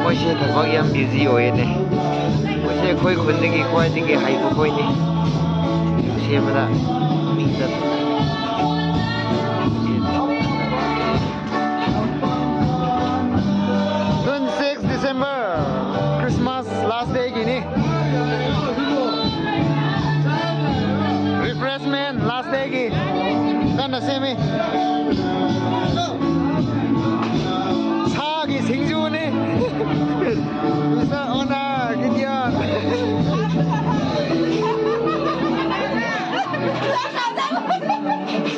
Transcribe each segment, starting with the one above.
मोशे थबक याम busy होयने मोशे कोई खुंदगी क्वाइदगी हाइबो कोइनी सेबरा मिंदा 26 December Christmas last day gini refreshment last day gi kan na semi 사기 생주네 bisa ona gidian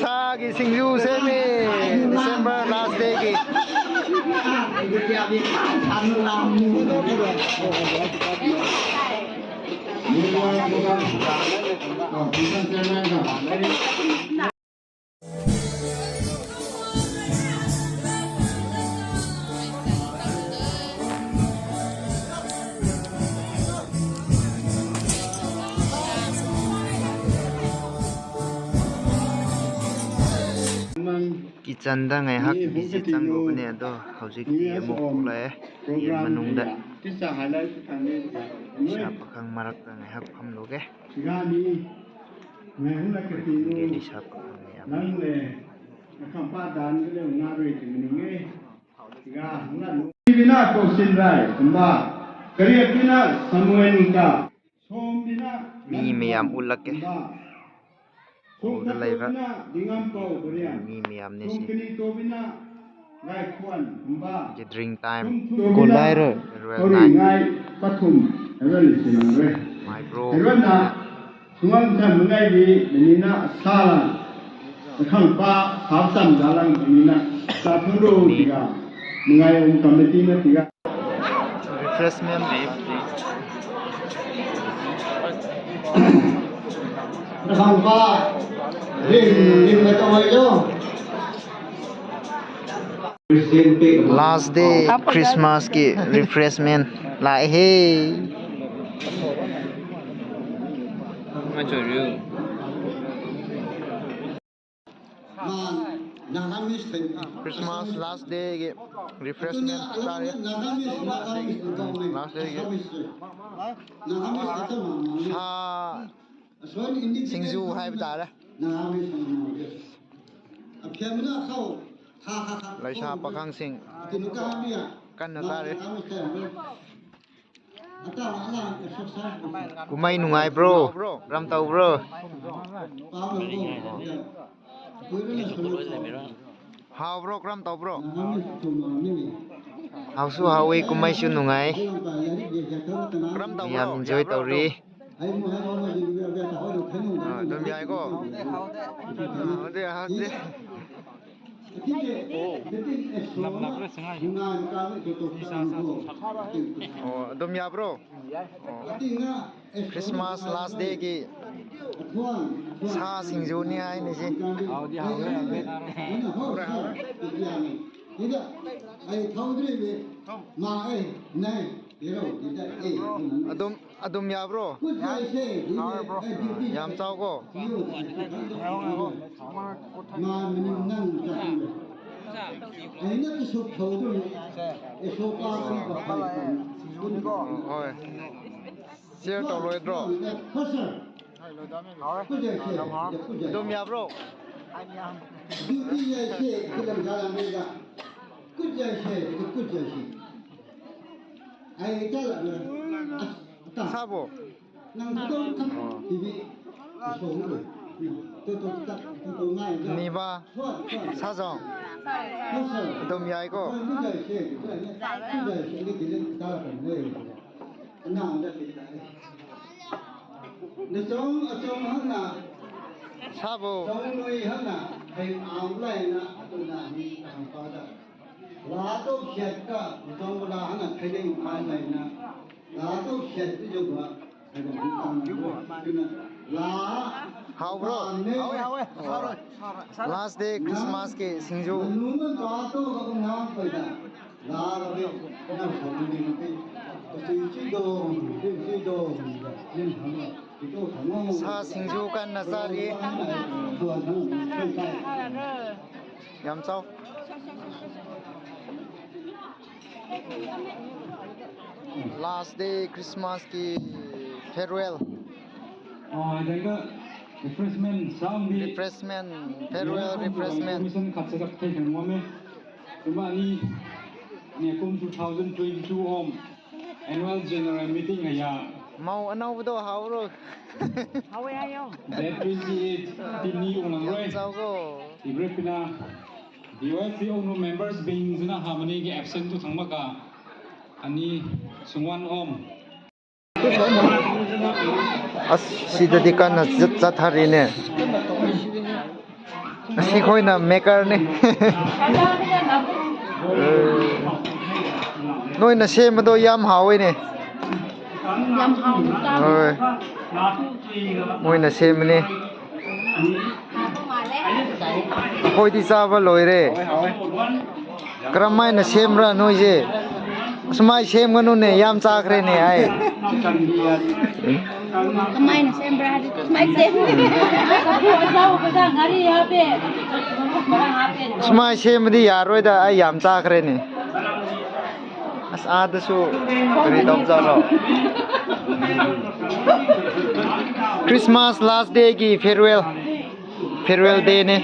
사기 생주 semi December last day gi Kichanda ngai hak visit changgo bane ado hojik amuk lae yen manungda sapa khang marak ngai hak phamloge ngeli sapa khang ya nangle kampa dan le ngare tinge ga nan bina to sinrai kumba kariya bina samuel ka som bina mi meyam ulake Laiva mi miam ne si je drink time go lairo ngai pathum evel sinangre my bro erona sungang tham ngai bi menina sala khang pa sabsam jalang menina sa thuro tiga ngai om committee na tiga refreshment khang pa last day Christmas ki refreshment lai hey Christmas last day ki refreshment last day ki sa singju hai bata da lai sha pakhang sing kan na tare kumai nungai bro ram tau bro how bro ram tau bro how su how we kumai su nungai ram tau bro enjoy tau ri dom yai ko ade ade oh dom ya bro Christmas last day ki sa singju ni ai ni si adom ya bro yam chao ko oi share to loi bro adom ya bro Sabo. Niba. Sajong. Dom yai ko. Sabo. Lato shed ka dong la hana thading phai lai na lato shed ju ba la how bro last day Christmas ke singju nu na to ka na pa da la la be na so ni ni pe chi do yin hama to thamo sa singju kan na sari yam chao last day Christmas ki farewell 이거 refreshment 사운드 refreshment farewell refreshment 미션 같이 잡게 되는 거면 그만이 네, 2022 annual general meeting aya mau anau do hau ro that 28 tini ulang roi sao go ibrepina UFC owner members being zuna harmony ge absent to thangmaka ani sungwan as sidadi kan na zat thari ne asi khoi na maker ne noi na sem do yam hawi ne yam hao ta oi moi na sem ne khoi di sa ba loi re kramai na sem ra noi je smai sem ganu ne yam cha khre ne ai kamai na sembra mai sem ko sao ko da ngari ha pe smai sem di yaroi da ai yam cha khre ne as ad su kari dom za ro Christmas last day ki farewell day ne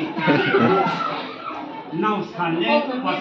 now Sunday was